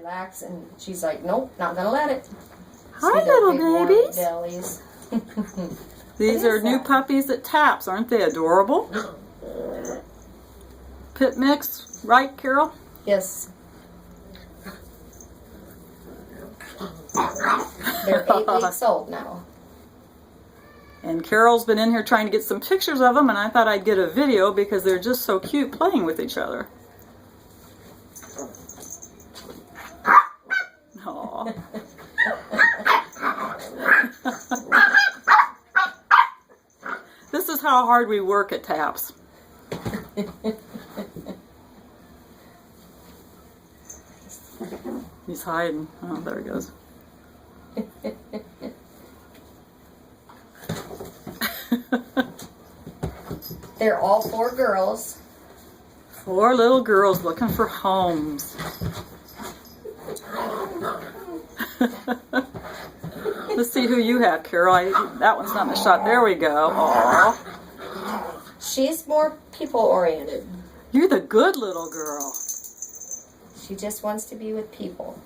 relax, and she's like, nope, not gonna let it. Hi, See their little big warm babies. bellies. These are new puppies at Taps. Aren't they adorable? Pit mix, right, Carol? Yes. They're 8 weeks old now. And Carol's been in here trying to get some pictures of them, and I thought I'd get a video because they're just so cute playing with each other. Aww. This is how hard we work at Taps. He's hiding. Oh, there he goes. They're all 4 girls. 4 little girls looking for homes. Let's see who you have, Carol. That one's not in the shot. There we go. Aww. She's more people-oriented. You're the good little girl. She just wants to be with people.